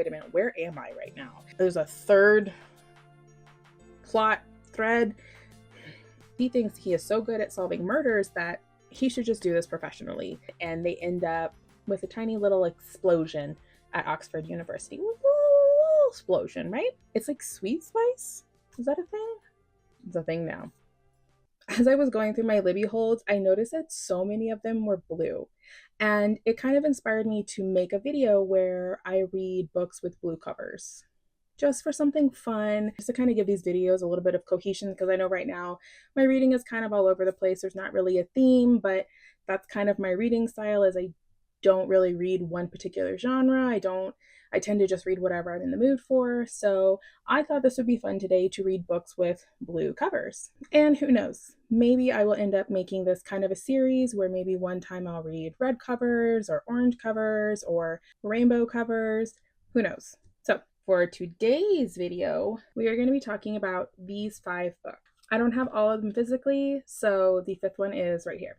wait a minute, where am I right now? There's a third plot thread. He thinks he is so good at solving murders that he should just do this professionally. And they end up with a tiny little explosion at Oxford University. Explosion, right? It's like sweet spice. Is that a thing? It's a thing now. As I was going through my Libby holds, I noticed that so many of them were blue. And it kind of inspired me to make a video where I read books with blue covers, just for something fun, just to kind of give these videos a little bit of cohesion, because I know right now my reading is kind of all over the place. There's not really a theme, but that's kind of my reading style, is I don't really read one particular genre. I tend to just read whatever I'm in the mood for. So I thought this would be fun today to read books with blue covers. And who knows, maybe I will end up making this kind of a series where maybe one time I'll read red covers or orange covers or rainbow covers. Who knows? So for today's video, we are going to be talking about these 5 books. I don't have all of them physically, so the 5th one is right here.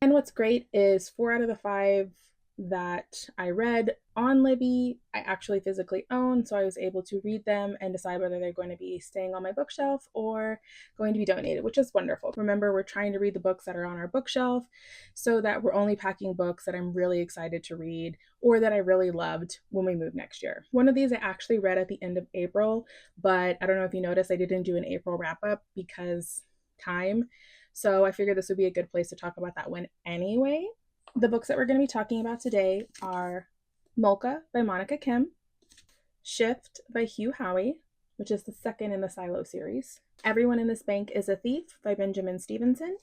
And what's great is 4 out of the 5 that I read on Libby, I actually physically own, so I was able to read them and decide whether they're going to be staying on my bookshelf or going to be donated, which is wonderful. Remember, we're trying to read the books that are on our bookshelf so that we're only packing books that I'm really excited to read or that I really loved when we move next year. One of these I actually read at the end of April, but I don't know if you noticed, I didn't do an April wrap-up because time. So I figured this would be a good place to talk about that one anyway. The books that we're going to be talking about today are Molka by Monika Kim, Shift by Hugh Howey, which is the 2nd in the Silo series, Everyone in This Bank is a Thief by Benjamin Stevenson,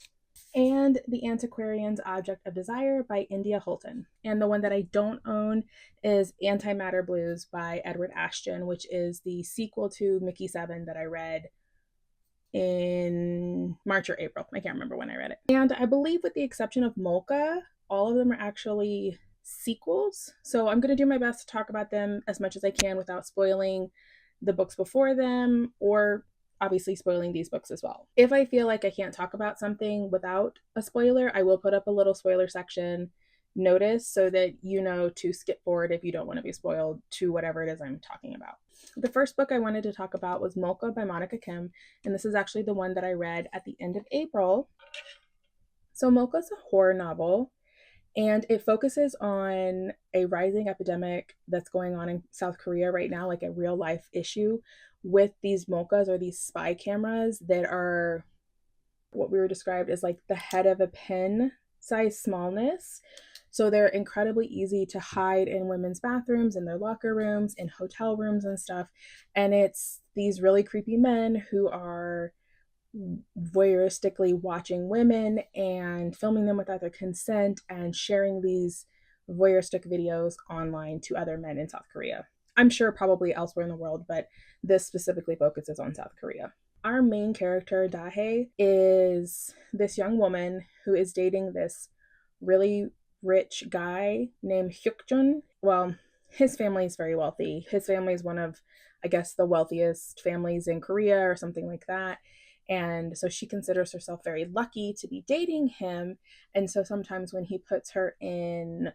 and The Antiquarian's Object of Desire by India Holton. And the one that I don't own is Antimatter Blues by Edward Ashton, which is the sequel to Mickey 7 that I read in March or April. I can't remember when I read it. And I believe with the exception of Molka, all of them are actually sequels. So I'm going to do my best to talk about them as much as I can without spoiling the books before them, or obviously spoiling these books as well. If I feel like I can't talk about something without a spoiler, I will put up a little spoiler section notice so that you know to skip forward if you don't want to be spoiled to whatever it is I'm talking about. The first book I wanted to talk about was Molka by Monika Kim, and this is actually the one that I read at the end of April. So Molka is a horror novel, and it focuses on a rising epidemic that's going on in South Korea right now, like a real life issue with these Molkas, or these spy cameras that are what we were described as like the head of a pin size smallness. So they're incredibly easy to hide in women's bathrooms, in their locker rooms, in hotel rooms and stuff. And it's these really creepy men who are voyeuristically watching women and filming them without their consent and sharing these voyeuristic videos online to other men in South Korea. I'm sure probably elsewhere in the world, but this specifically focuses on South Korea. Our main character, Dahae, is this young woman who is dating this really rich guy named Hyukjun. Well, his family is very wealthy. His family is one of, I guess, the wealthiest families in Korea or something like that. And so she considers herself very lucky to be dating him. And so sometimes when he puts her in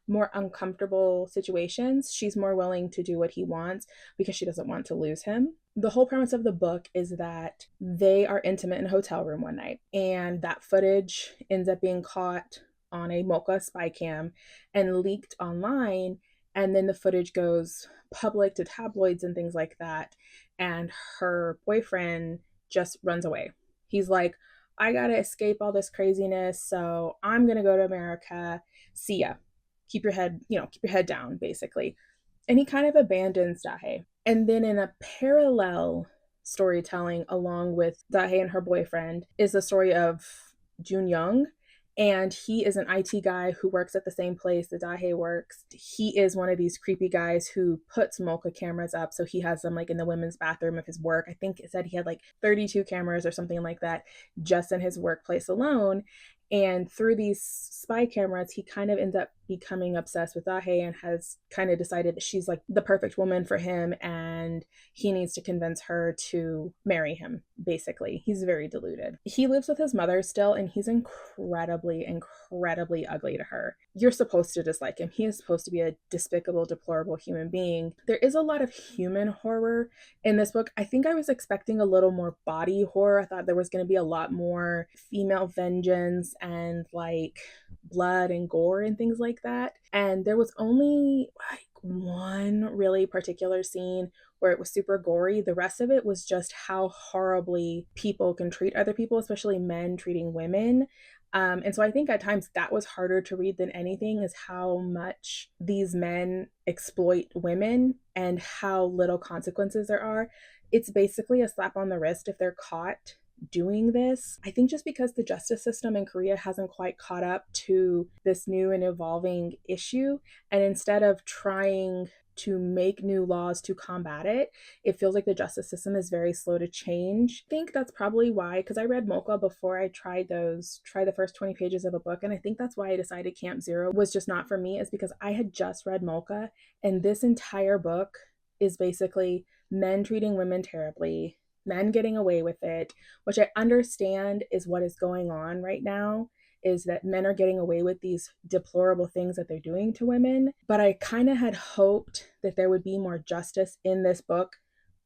more uncomfortable situations, she's more willing to do what he wants because she doesn't want to lose him. The whole premise of the book is that they are intimate in a hotel room one night, and that footage ends up being caught on a Molka spy cam and leaked online. And then the footage goes public to tabloids and things like that. And her boyfriend just runs away. He's like, I gotta escape all this craziness, so I'm gonna go to America. See ya. Keep your head down, basically. And he kind of abandons Dahae. And then in a parallel storytelling along with Dahae and her boyfriend is the story of Jun Young. And he is an IT guy who works at the same place that Dahae works. He is one of these creepy guys who puts Molka cameras up. So he has them like in the women's bathroom of his work. I think it said he had like 32 cameras or something like that just in his workplace alone. And through these spy cameras, he kind of ends up becoming obsessed with Dahae and has kind of decided that she's like the perfect woman for him and he needs to convince her to marry him. basically. He's very deluded. He lives with his mother still, and he's incredibly, incredibly ugly to her. You're supposed to dislike him. He is supposed to be a despicable, deplorable human being. There is a lot of human horror in this book. I think I was expecting a little more body horror. I thought there was going to be a lot more female vengeance and like blood and gore and things like that. And there was only like one really particular scene where it was super gory. The rest of it was just how horribly people can treat other people, especially men treating women. And so I think at times that was harder to read than anything, is how much these men exploit women and how little consequences there are. It's basically a slap on the wrist if they're caught doing this. I think just because the justice system in Korea hasn't quite caught up to this new and evolving issue, and instead of trying to make new laws to combat it, it feels like the justice system is very slow to change. I think that's probably why, because I read Molka before I tried the first 20 pages of a book, and I think that's why I decided Camp Zero was just not for me, is because I had just read Molka, and this entire book is basically men treating women terribly, men getting away with it, which I understand is what is going on right now, is that men are getting away with these deplorable things that they're doing to women. But I kind of had hoped that there would be more justice in this book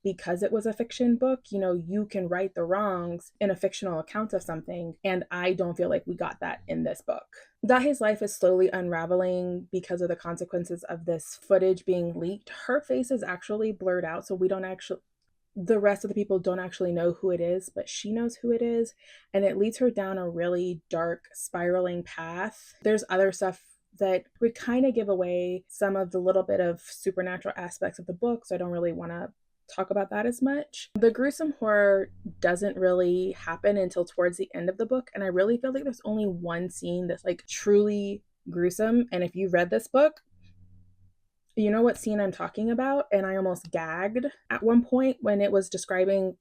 because it was a fiction book. You know, you can right the wrongs in a fictional account of something, and I don't feel like we got that in this book. Dahe's life is slowly unraveling because of the consequences of this footage being leaked. Her face is actually blurred out, so the rest of the people don't actually know who it is, but she knows who it is, and it leads her down a really dark, spiraling path. There's other stuff that would kind of give away some of the little bit of supernatural aspects of the book, so I don't really want to talk about that as much. The gruesome horror doesn't really happen until towards the end of the book, and I really feel like there's only one scene that's like truly gruesome, and if you read this book, you know what scene I'm talking about, and I almost gagged at one point when it was describing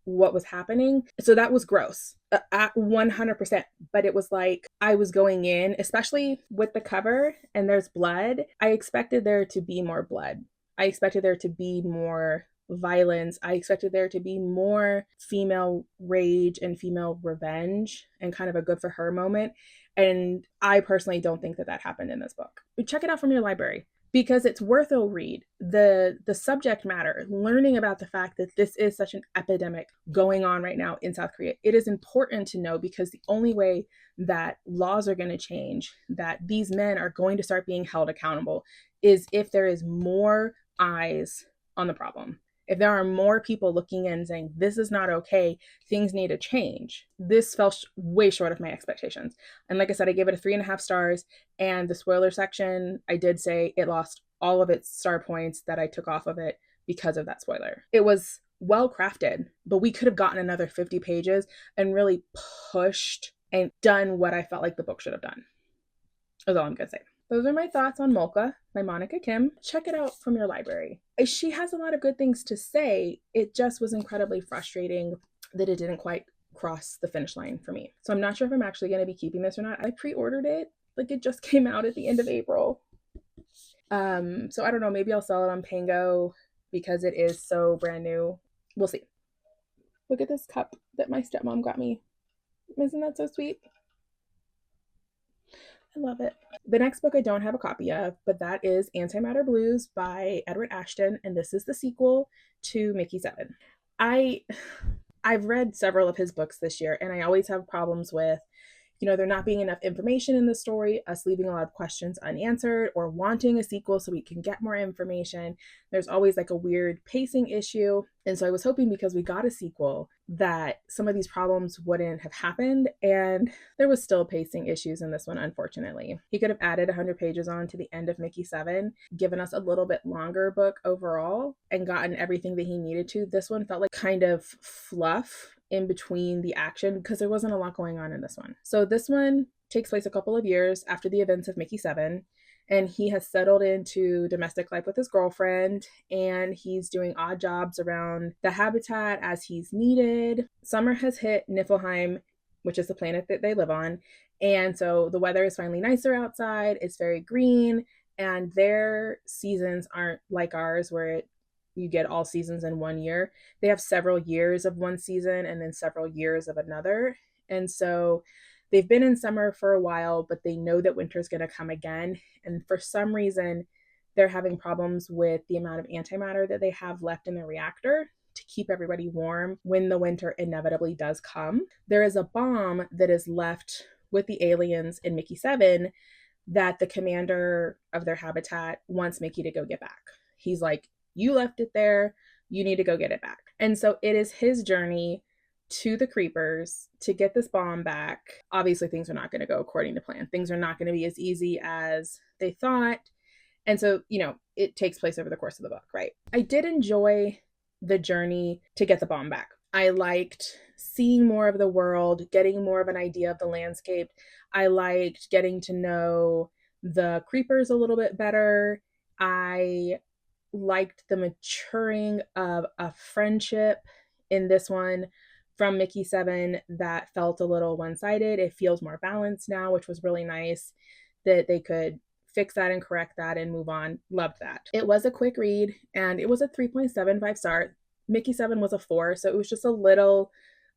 what was happening. So that was gross at 100%. But it was like I was going in, especially with the cover and there's blood. I expected there to be more blood. I expected there to be more violence. I expected there to be more female rage and female revenge and kind of a good for her moment. And I personally don't think that that happened in this book. Check it out from your library, because it's worth a read. The subject matter, learning about the fact that this is such an epidemic going on right now in South Korea, it is important to know, because the only way that laws are going to change, that these men are going to start being held accountable, is if there is more eyes on the problem. If there are more people looking in saying, this is not okay, things need to change. This fell way short of my expectations. And like I said, I gave it a 3.5 stars. And the spoiler section, I did say it lost all of its star points that I took off of it because of that spoiler. It was well crafted, but we could have gotten another 50 pages and really pushed and done what I felt like the book should have done. That's all I'm going to say. Those are my thoughts on Molka by Monika Kim. Check it out from your library. She has a lot of good things to say. It just was incredibly frustrating that it didn't quite cross the finish line for me. So I'm not sure if I'm actually going to be keeping this or not. I pre-ordered it. Like, it just came out at the end of April. So I don't know. Maybe I'll sell it on Pango because it is so brand new. We'll see. Look at this cup that my stepmom got me. Isn't that so sweet? I love it. The next book I don't have a copy of, but that is Antimatter Blues by Edward Ashton, and this is the sequel to Mickey 7. I've read several of his books this year, and I always have problems with, there not being enough information in the story, us leaving a lot of questions unanswered, or wanting a sequel so we can get more information. There's always like a weird pacing issue. And so I was hoping, because we got a sequel, that some of these problems wouldn't have happened. And there was still pacing issues in this one, unfortunately. He could have added 100 pages on to the end of Mickey 7, given us a little bit longer book overall, and gotten everything that he needed to. This one felt like kind of fluff in between the action, because there wasn't a lot going on in this one. So this one takes place a couple of years after the events of Mickey 7, and he has settled into domestic life with his girlfriend, and he's doing odd jobs around the habitat as he's needed. Summer has hit Niflheim, which is the planet that they live on, and so the weather is finally nicer outside. It's very green, and their seasons aren't like ours, where it you get all seasons in 1 year. They have several years of one season and then several years of another. And so they've been in summer for a while, but they know that winter's going to come again. And for some reason, they're having problems with the amount of antimatter that they have left in the reactor to keep everybody warm when the winter inevitably does come. There is a bomb that is left with the aliens in Mickey 7 that the commander of their habitat wants Mickey to go get back. He's like, you left it there, you need to go get it back. And so it is his journey to the creepers to get this bomb back. Obviously, things are not going to go according to plan. Things are not going to be as easy as they thought. And so, it takes place over the course of the book, right? I did enjoy the journey to get the bomb back. I liked seeing more of the world, getting more of an idea of the landscape. I liked getting to know the creepers a little bit better. I liked the maturing of a friendship in this one from Mickey 7 that felt a little one-sided. It feels more balanced now, which was really nice that they could fix that and correct that and move on. Loved that. It was a quick read and it was a 3.75 star. Mickey 7 was a 4, so it was just a little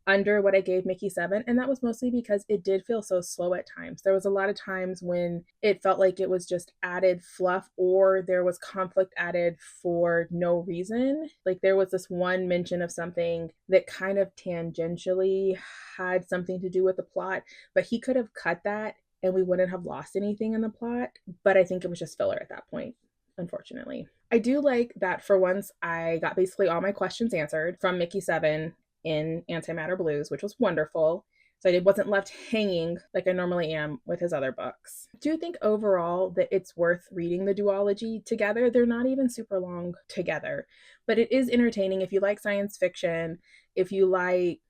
under what I gave Mickey 7, and that was mostly because it did feel so slow at times. There was a lot of times when it felt like it was just added fluff or there was conflict added for no reason. Like there was this one mention of something that kind of tangentially had something to do with the plot, but he could have cut that and we wouldn't have lost anything in the plot, but I think it was just filler at that point, unfortunately. I do like that for once I got basically all my questions answered from Mickey 7 in Antimatter Blues, which was wonderful. So I wasn't left hanging like I normally am with his other books. I do think overall that it's worth reading the duology together. They're not even super long together, but it is entertaining if you like science fiction, if you like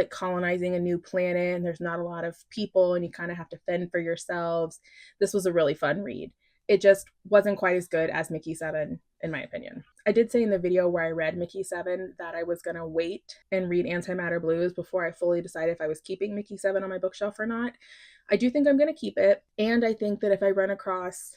colonizing a new planet and there's not a lot of people and you kind of have to fend for yourselves. This was a really fun read. It just wasn't quite as good as Mickey 7, in my opinion. I did say in the video where I read Mickey 7 that I was going to wait and read Antimatter Blues before I fully decided if I was keeping Mickey 7 on my bookshelf or not. I do think I'm going to keep it. And I think that if I run across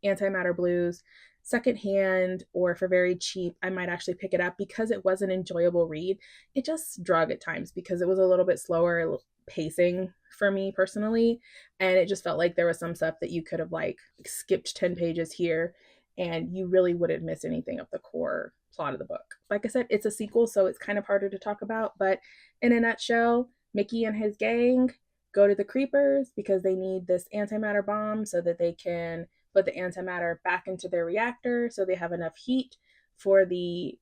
Antimatter Blues secondhand or for very cheap, I might actually pick it up because it was an enjoyable read. It just drug at times because it was a little bit slower pacing for me personally, and it just felt like there was some stuff that you could have like skipped 10 pages here and you really wouldn't miss anything of the core plot of the book. Like I said, it's a sequel, so it's kind of harder to talk about, but in a nutshell, Mickey and his gang go to the creepers because they need this antimatter bomb so that they can put the antimatter back into their reactor so they have enough heat for the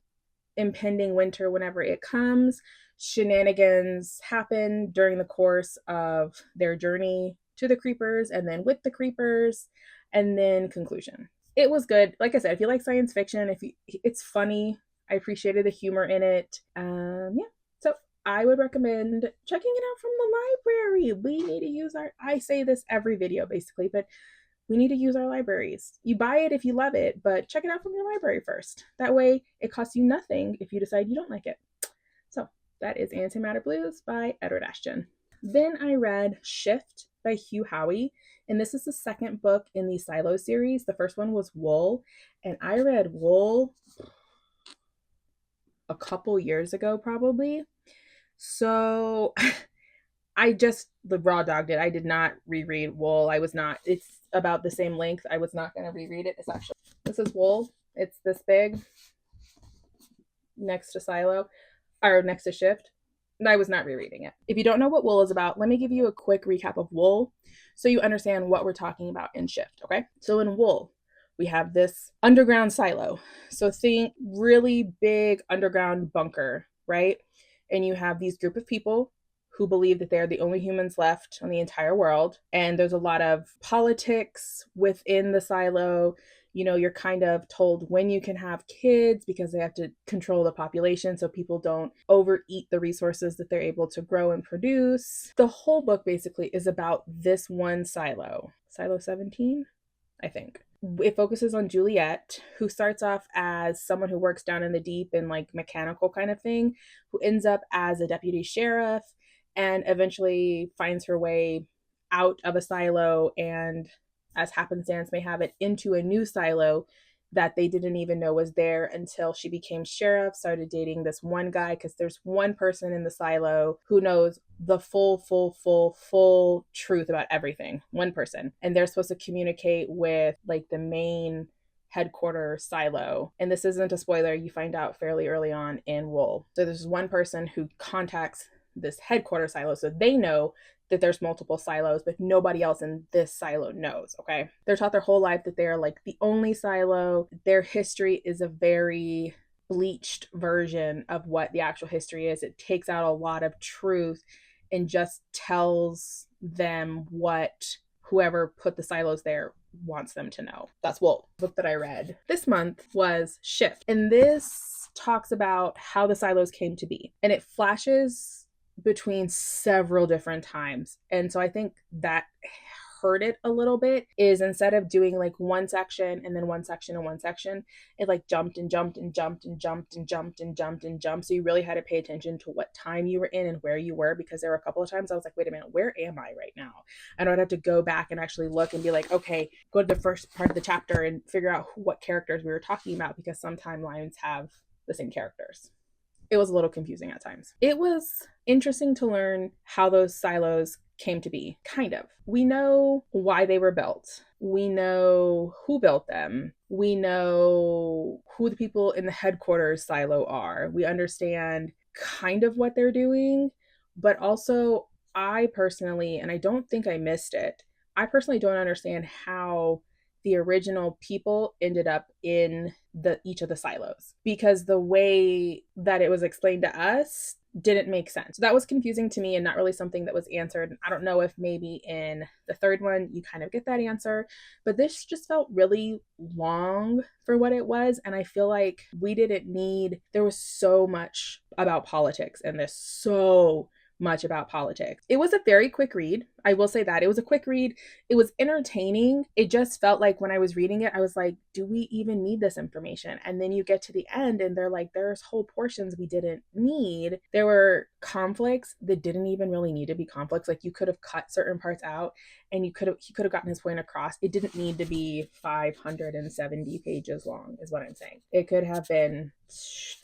impending winter whenever it comes. Shenanigans happen during the course of their journey to the creepers and then with the creepers, and then conclusion. It was good. Like I said, if you like science fiction, it's funny. I appreciated the humor in it. So I would recommend checking it out from the library. We need to use I say this every video basically, but we need to use our libraries. You buy it if you love it, but check it out from your library first. That way it costs you nothing if you decide you don't like it. So that is Antimatter Blues by Edward Ashton. Then I read Shift by Hugh Howey, and this is the second book in the Silo series. The first one was Wool, and I read Wool a couple years ago probably. So the raw dogged it. I did not reread Wool. It's about the same length. I was not going to reread it. This is Wool. It's this big next to Silo, or next to Shift. And I was not rereading it. If you don't know what Wool is about, let me give you a quick recap of Wool so you understand what we're talking about in Shift, okay? So in Wool, we have this underground silo. So think really big underground bunker, right? And you have these group of people who believe that they're the only humans left on the entire world. And there's a lot of politics within the silo. You're kind of told when you can have kids because they have to control the population so people don't overeat the resources that they're able to grow and produce. The whole book basically is about this one silo. Silo 17, I think. It focuses on Juliet, who starts off as someone who works down in the deep and like mechanical kind of thing, who ends up as a deputy sheriff and eventually finds her way out of a silo and, as happenstance may have it, into a new silo that they didn't even know was there until she became sheriff, started dating this one guy, because there's one person in the silo who knows the full truth about everything. One person. And they're supposed to communicate with like the main headquarters silo. And this isn't a spoiler, you find out fairly early on in Wool. So there's one person who contacts this headquarters silo, so they know that there's multiple silos, but nobody else in this silo knows, okay? They're taught their whole life that they are like the only silo. Their history is a very bleached version of what the actual history is. It takes out a lot of truth and just tells them what whoever put the silos there wants them to know. That's Wool. The book that I read this month was Shift. And this talks about how the silos came to be. And it flashes between several different times. And so I think that hurt it a little bit, is instead of doing like one section and then one section and one section, it like jumped and jumped and jumped and jumped and jumped and jumped and jumped. So you really had to pay attention to what time you were in and where you were, because there were a couple of times I was like, wait a minute, where am I right now? And I'd have to go back and actually look and be like, okay, go to the first part of the chapter and figure out what characters we were talking about, because some timelines have the same characters. It was a little confusing at times. It was interesting to learn how those silos came to be, kind of. We know why they were built. We know who built them. We know who the people in the headquarters silo are. We understand kind of what they're doing, but also I personally, and I don't think I missed it, I personally don't understand how the original people ended up in each of the silos, because the way that it was explained to us didn't make sense. So that was confusing to me and not really something that was answered. I don't know if maybe in the third one you kind of get that answer, but this just felt really long for what it was. And I feel like there was so much about politics in this, so much about politics. It was a very quick read. I will say that. It was a quick read. It was entertaining. It just felt like when I was reading it, I was like, do we even need this information? And then you get to the end and they're like, there's whole portions we didn't need. There were conflicts that didn't even really need to be conflicts. Like you could have cut certain parts out and he could have gotten his point across. It didn't need to be 570 pages long is what I'm saying. It could have been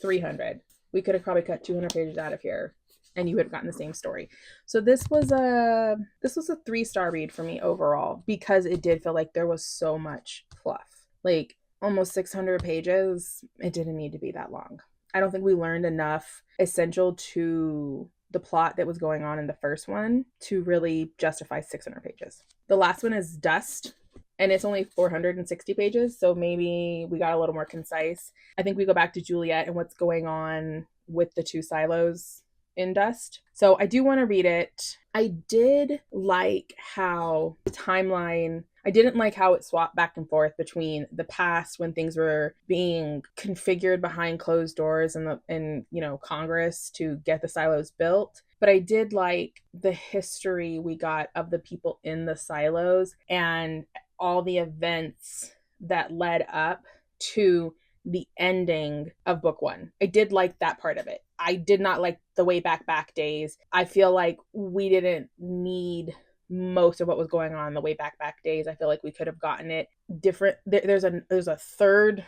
300. We could have probably cut 200 pages out of here and you would have gotten the same story. So this was a 3-star read for me overall, because it did feel like there was so much fluff. Like almost 600 pages. It didn't need to be that long. I don't think we learned enough essential to the plot that was going on in the first one to really justify 600 pages. The last one is Dust, and it's only 460 pages, so maybe we got a little more concise. I think we go back to Juliet and what's going on with the two silos in Dust. So I do want to read it. I did like how the timeline, I didn't like how it swapped back and forth between the past when things were being configured behind closed doors in Congress to get the silos built. But I did like the history we got of the people in the silos and all the events that led up to the ending of book one. I did like that part of it. I did not like the way back days. I feel like we didn't need most of what was going on in the way back days. I feel like we could have gotten it different. There's a third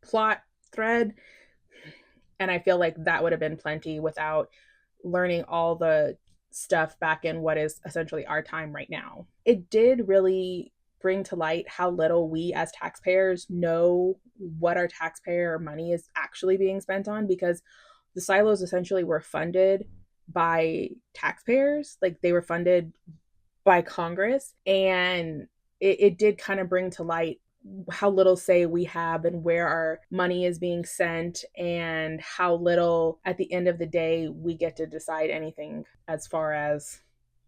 plot thread, and I feel like that would have been plenty without learning all the stuff back in what is essentially our time right now. It did really bring to light how little we as taxpayers know what our taxpayer money is actually being spent on, because the silos essentially were funded by taxpayers. Like they were funded by Congress, and it did kind of bring to light how little say we have and where our money is being sent, and how little at the end of the day we get to decide anything as far as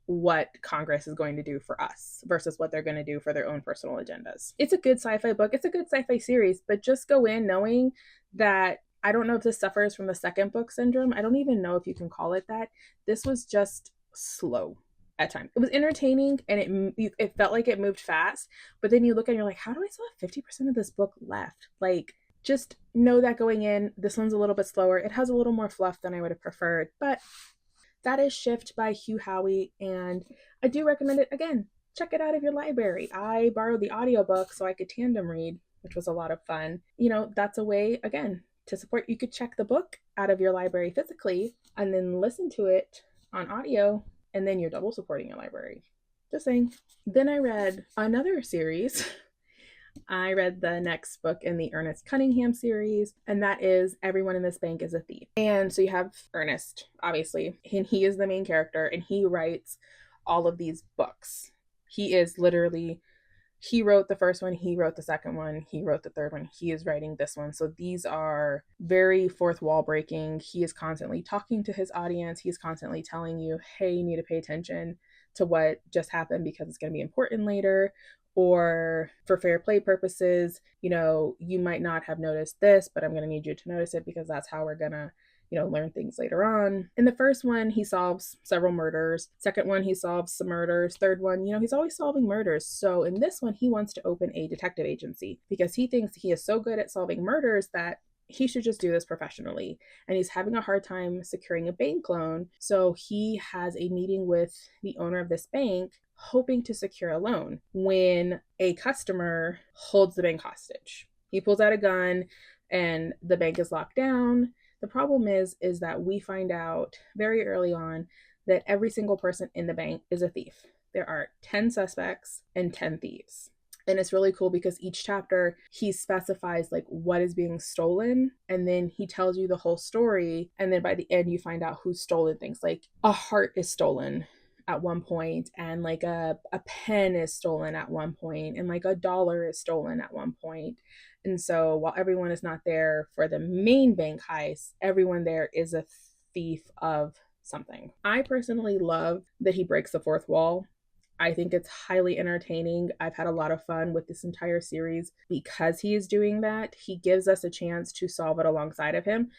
what Congress is going to do for us versus what they're going to do for their own personal agendas. It's a good sci-fi book. It's a good sci-fi series, but just go in knowing that I don't know if this suffers from the second book syndrome. I don't even know if you can call it that. This was just slow at times. It was entertaining and it felt like it moved fast, but then you look and you're like, how do I still have 50% of this book left? Like, just know that going in, this one's a little bit slower. It has a little more fluff than I would have preferred, but that is Shift by Hugh Howey, and I do recommend it. Again, check it out of your library. I borrowed the audiobook so I could tandem read which was a lot of fun. You know, that's a way, again, to support. You could check the book out of your library physically and then listen to it on audio, and then you're double supporting your library. Just saying. Then I read another series. I read the next book in the Ernest Cunningham series, and that is Everyone in This Bank is a Thief. And so you have Ernest, obviously, and he is the main character, and he writes all of these books. He is literally, he wrote the first one, he wrote the second one, he wrote the third one, he is writing this one. So these are very fourth wall breaking. He is constantly talking to his audience. He's constantly telling you, hey, you need to pay attention to what just happened because it's going to be important later. Or for fair play purposes, you know, you might not have noticed this, but I'm going to need you to notice it because that's how we're going to, you know, learn things later on. In the first one, he solves several murders. Second one, he solves some murders. Third one, you know, he's always solving murders. So in this one, he wants to open a detective agency because he thinks he is so good at solving murders that he should just do this professionally. And he's having a hard time securing a bank loan. So he has a meeting with the owner of this bank, hoping to secure a loan, when a customer holds the bank hostage. He pulls out a gun and the bank is locked down. The problem is that we find out very early on that every single person in the bank is a thief. There are 10 suspects and 10 thieves. And it's really cool because each chapter he specifies like what is being stolen, and then he tells you the whole story. And then by the end, you find out who's stolen things. Like a heart is stolen at one point, and like a pen is stolen at one point, and like $1 is stolen at one point. And so while everyone is not there for the main bank heist, everyone there is a thief of something. I personally love that he breaks the fourth wall. I think it's highly entertaining. I've had a lot of fun with this entire series because he is doing that. He gives us a chance to solve it alongside of him.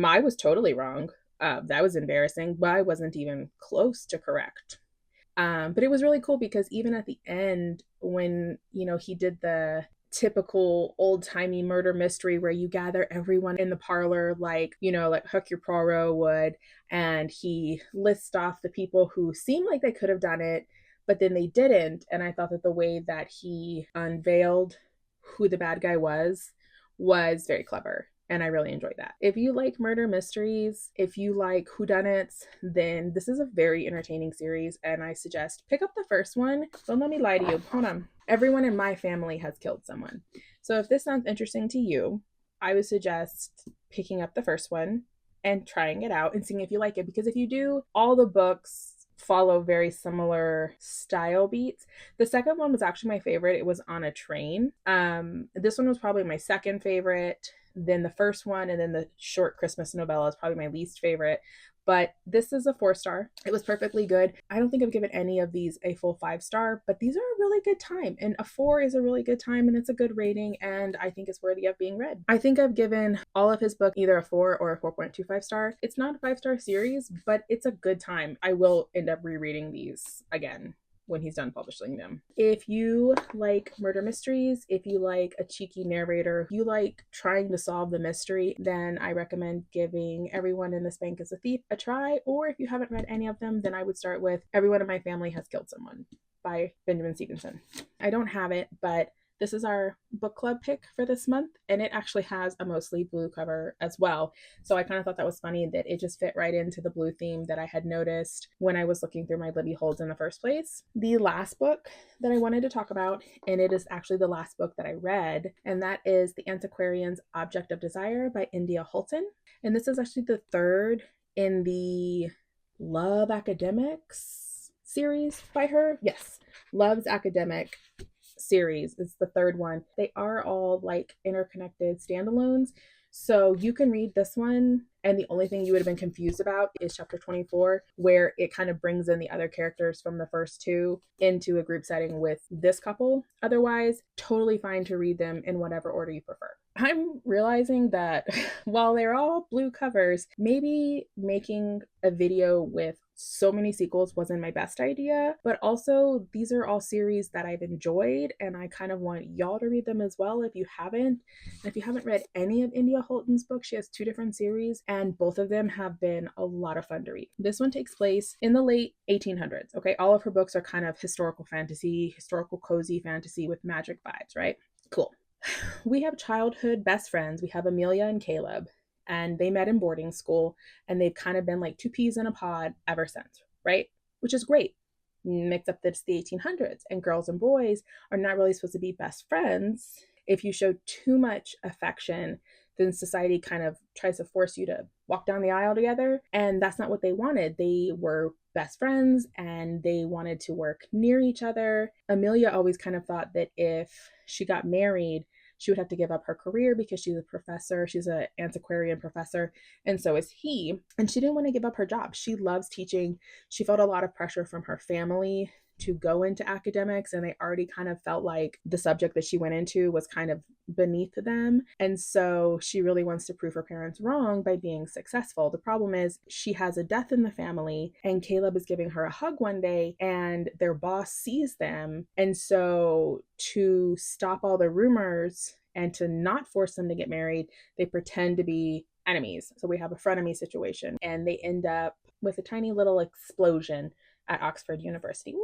I was totally wrong. That was embarrassing, but I wasn't even close to correct. But it was really cool because even at the end, when, you know, he did the typical old-timey murder mystery where you gather everyone in the parlor, like, you know, like Hercule Poirot would, and he lists off the people who seem like they could have done it, but then they didn't. And I thought that the way that he unveiled who the bad guy was very clever. And I really enjoyed that. If you like murder mysteries, if you like whodunits, then this is a very entertaining series. And I suggest pick up the first one. Don't let me lie to you. Hold on. Everyone in my family has killed someone. So if this sounds interesting to you, I would suggest picking up the first one and trying it out and seeing if you like it. Because if you do, all the books follow very similar style beats. The second one was actually my favorite. It was on a train. This one was probably my second favorite. Then the first one, and then the short Christmas novella is probably my least favorite. But this is a 4-star. It was perfectly good. I don't think I've given any of these a full 5-star, but these are a really good time. And a 4 is a really good time, and it's a good rating, and I think it's worthy of being read. I think I've given all of his book either a 4 or a 4.25 star. It's not a 5-star series, but it's a good time. I will end up rereading these again when he's done publishing them. If you like murder mysteries, if you like a cheeky narrator, if you like trying to solve the mystery, then I recommend giving Everyone in This Bank is a Thief a try. Or if you haven't read any of them, then I would start with Everyone in My Family Has Killed Someone by Benjamin Stevenson. I don't have it, but this is our book club pick for this month, and it actually has a mostly blue cover as well. So I kind of thought that was funny that it just fit right into the blue theme that I had noticed when I was looking through my Libby holds in the first place. The last book that I wanted to talk about, and it is actually the last book that I read, and that is The Antiquarian's Object of Desire by India Holton. And this is actually the third in the Love Academics series by her. Yes, Love's Academic series is the third one. They are all like interconnected standalones. So you can read this one, and the only thing you would have been confused about is chapter 24, where it kind of brings in the other characters from the first two into a group setting with this couple. Otherwise, totally fine to read them in whatever order you prefer. I'm realizing that while they're all blue covers, maybe making a video with so many sequels wasn't my best idea, but also these are all series that I've enjoyed, and I kind of want y'all to read them as well if you haven't. And if you haven't read any of India Holton's books, she has 2 different series, and both of them have been a lot of fun to read. This one takes place in the late 1800s. Okay, all of her books are kind of historical fantasy, historical cozy fantasy with magic vibes, right? Cool. We have childhood best friends. We have Amelia and Caleb, and they met in boarding school, and they've kind of been like two peas in a pod ever since, right? Which is great. Mix up that it's the 1800s, and girls and boys are not really supposed to be best friends. If you show too much affection, then society kind of tries to force you to walk down the aisle together. And that's not what they wanted. They were best friends and they wanted to work near each other. Amelia always kind of thought that if she got married, she would have to give up her career because she's a professor. She's an antiquarian professor, and so is he. And she didn't want to give up her job. She loves teaching. She felt a lot of pressure from her family to go into academics, and they already kind of felt like the subject that she went into was kind of beneath them. And so she really wants to prove her parents wrong by being successful. The problem is she has a death in the family, and Caleb is giving her a hug one day, and their boss sees them. And so to stop all the rumors and to not force them to get married, they pretend to be enemies. So we have a frenemy situation, and they end up with a tiny little explosion at Oxford University.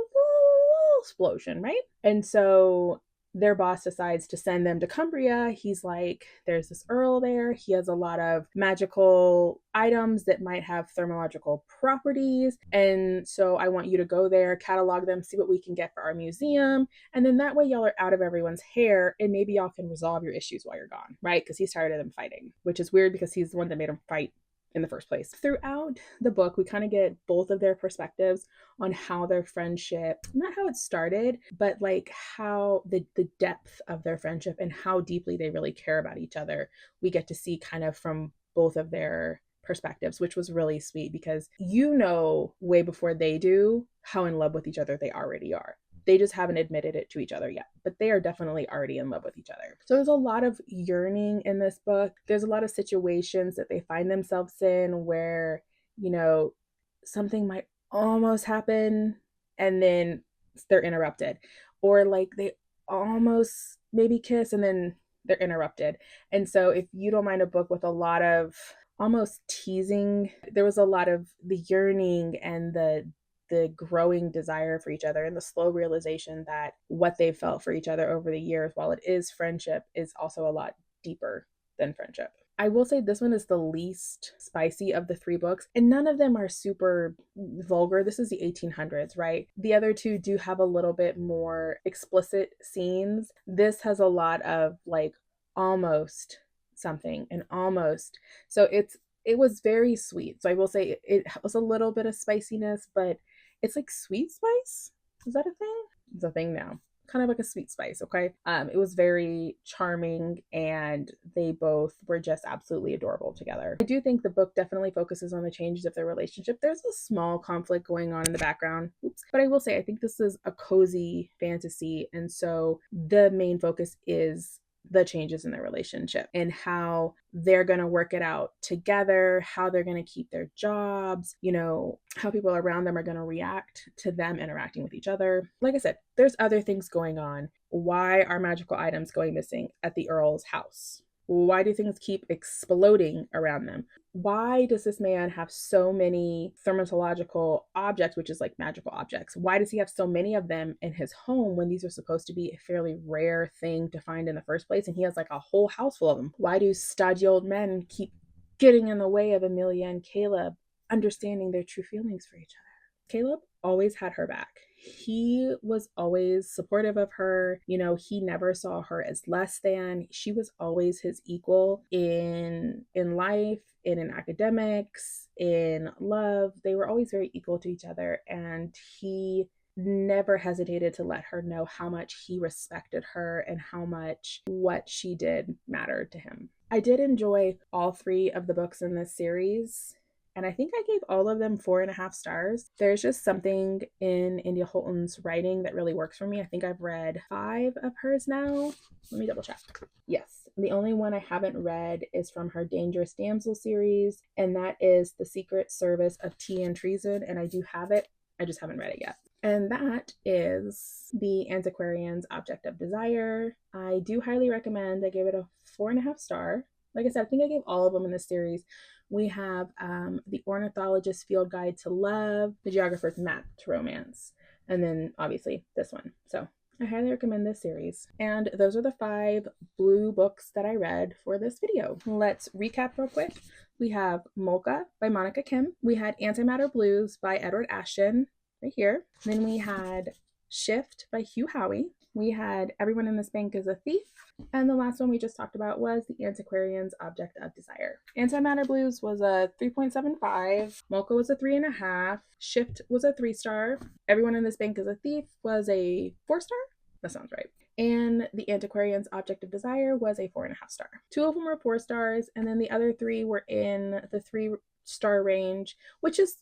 Explosion, right? And so their boss decides to send them to Cumbria. He's like, there's this earl there. He has a lot of magical items that might have thermological properties. And so I want you to go there, catalog them, see what we can get for our museum. And then that way y'all are out of everyone's hair, and maybe y'all can resolve your issues while you're gone, right? Because he's tired of them fighting, which is weird because he's the one that made them fight in the first place. Throughout the book, we kind of get both of their perspectives on how their friendship, not how it started, but like how the depth of their friendship and how deeply they really care about each other. We get to see kind of from both of their perspectives, which was really sweet because you know way before they do how in love with each other they already are. They just haven't admitted it to each other yet, but they are definitely already in love with each other. So there's a lot of yearning in this book. There's a lot of situations that they find themselves in where, you know, something might almost happen and then they're interrupted. Or like they almost maybe kiss and then they're interrupted. And so if you don't mind a book with a lot of almost teasing, there was a lot of the yearning and the growing desire for each other and the slow realization that what they've felt for each other over the years, while it is friendship, is also a lot deeper than friendship. I will say this one is the least spicy of the three books, and none of them are super vulgar. This is the 1800s, right? The other two do have a little bit more explicit scenes. This has a lot of like almost something and almost. So it was very sweet. So I will say it was a little bit of spiciness, but it's like sweet spice. Is that a thing? It's a thing now. Kind of like a sweet spice, okay? It was very charming, and they both were just absolutely adorable together. I do think the book definitely focuses on the changes of their relationship. There's a small conflict going on in the background. Oops. But I will say, I think this is a cozy fantasy, and so the main focus is the changes in their relationship and how they're going to work it out together, how they're going to keep their jobs, you know, how people around them are going to react to them interacting with each other. Like I said, there's other things going on. Why are magical items going missing at the Earl's house? Why do things keep exploding around them? Why does this man have so many thermatological objects, which is like magical objects? Why does he have so many of them in his home when these are supposed to be a fairly rare thing to find in the first place? And he has like a whole house full of them. Why do stodgy old men keep getting in the way of Amelia and Caleb understanding their true feelings for each other? Caleb always had her back. He was always supportive of her. You know, he never saw her as less than. She was always his equal in life, in academics, in love. They were always very equal to each other, and he never hesitated to let her know how much he respected her and how much what she did mattered to him. I did enjoy all three of the books in this series, and I think I gave all of them 4.5 stars. There's just something in India Holton's writing that really works for me. I think I've read 5 of hers now. Let me double check. Yes. The only one I haven't read is from her Dangerous Damsel series, and that is The Secret Service of Tea and Treason, and I do have it. I just haven't read it yet. And that is the Antiquarian's Object of Desire. I do highly recommend. I gave it a 4.5 star. Like I said, I think I gave all of them in this series. We have The Ornithologist's Field Guide to Love, The Geographer's Map to Romance, and then obviously this one. So I highly recommend this series. And those are the 5 blue books that I read for this video. Let's recap real quick. We have Molka by Monika Kim. We had Antimatter Blues by Edward Ashton, right here. Then we had Shift by Hugh Howey. We had Everyone in This Bank is a Thief. And the last one we just talked about was The Antiquarian's Object of Desire. Antimatter Blues was a 3.75. Molka was a 3.5. Shift was a 3-star. Everyone in This Bank is a Thief was a 4-star. That sounds right. And The Antiquarian's Object of Desire was a 4.5 star. 2 of them were 4 stars, and then the other 3 were in the 3-star range, which is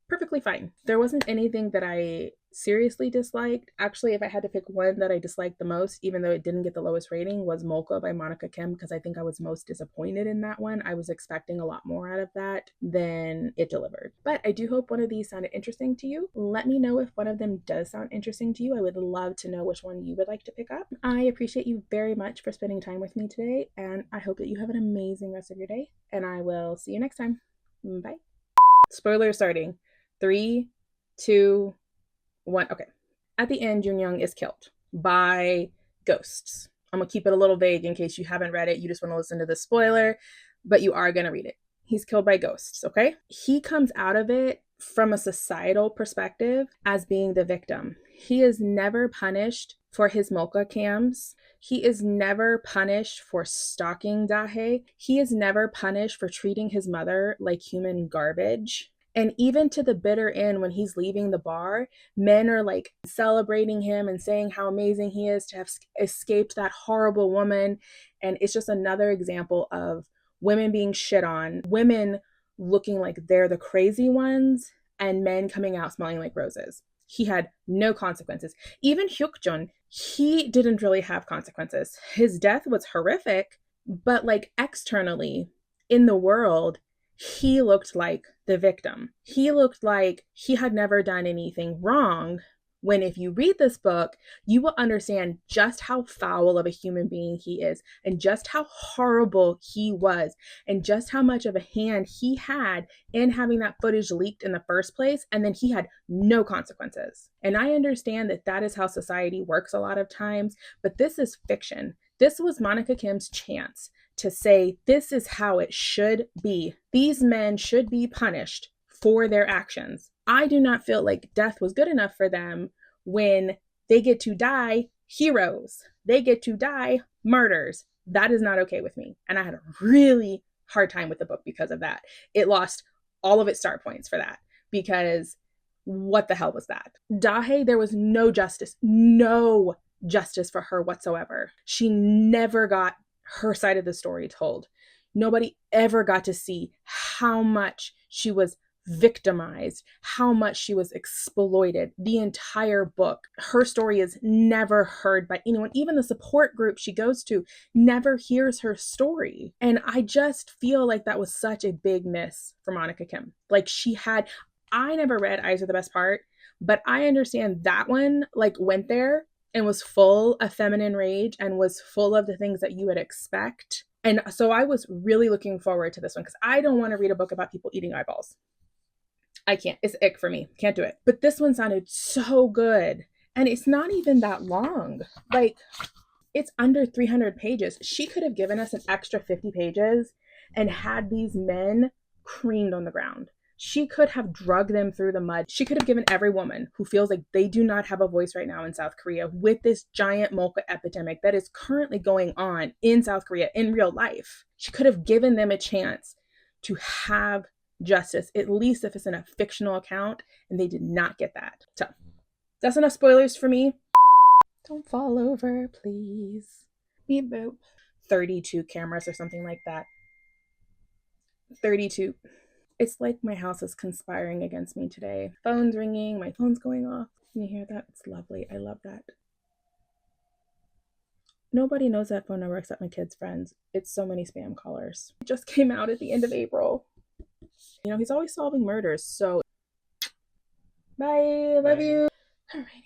perfectly fine. There wasn't anything that I seriously disliked. Actually, if I had to pick one that I disliked the most, even though it didn't get the lowest rating, was Molka by Monika Kim, because I think I was most disappointed in that one. I was expecting a lot more out of that than it delivered. But I do hope one of these sounded interesting to you. Let me know if one of them does sound interesting to you. I would love to know which one you would like to pick up. I appreciate you very much for spending time with me today, and I hope that you have an amazing rest of your day, and I will see you next time. Bye. Spoilers starting. 3, 2, 1. Okay. At the end, Young is killed by ghosts. I'm going to keep it a little vague in case you haven't read it. You just want to listen to the spoiler, but you are going to read it. He's killed by ghosts, okay? He comes out of it from a societal perspective as being the victim. He is never punished for his Molka cams. He is never punished for stalking Dahe. He is never punished for treating his mother like human garbage. And even to the bitter end, when he's leaving the bar, men are like celebrating him and saying how amazing he is to have escaped that horrible woman. And it's just another example of women being shit on, women looking like they're the crazy ones, and men coming out smelling like roses. He had no consequences. Even Hyukjun, he didn't really have consequences. His death was horrific, but like externally in the world, he looked like the victim. He looked like he had never done anything wrong, when if you read this book, you will understand just how foul of a human being he is, and just how horrible he was, and just how much of a hand he had in having that footage leaked in the first place, and then he had no consequences. And I understand that that is how society works a lot of times, but this is fiction. This was Monika Kim's chance to say, this is how it should be. These men should be punished for their actions. I do not feel like death was good enough for them when they get to die heroes. They get to die martyrs. That is not okay with me. And I had a really hard time with the book because of that. It lost all of its star points for that, because what the hell was that? Dahe, there was no justice for her whatsoever. She never got her side of the story told. Nobody ever got to see how much she was victimized, how much she was exploited. The entire book, her story is never heard by anyone. Even the support group she goes to never hears her story. And I just feel like that was such a big miss for Monika Kim. Like, I never read Eyes Are the Best Part, but I understand that one like went there and was full of feminine rage and was full of the things that you would expect. And so I was really looking forward to this one, because I don't want to read a book about people eating eyeballs. I can't. It's ick for me. Can't do it. But this one sounded so good. And it's not even that long. Like, it's under 300 pages. She could have given us an extra 50 pages and had these men creamed on the ground. She could have drugged them through the mud. She could have given every woman who feels like they do not have a voice right now in South Korea, with this giant Molka epidemic that is currently going on in South Korea in real life. She could have given them a chance to have justice, at least if it's in a fictional account, and they did not get that. So that's enough spoilers for me. Don't fall over, please. Beep boop. 32 cameras or something like that. 32. It's like my house is conspiring against me today. Phone's ringing, my phone's going off. Can you hear that? It's lovely. I love that. Nobody knows that phone number except my kids' friends. It's so many spam callers. It just came out at the end of April. You know, he's always solving murders, so bye. Love you. Alrighty.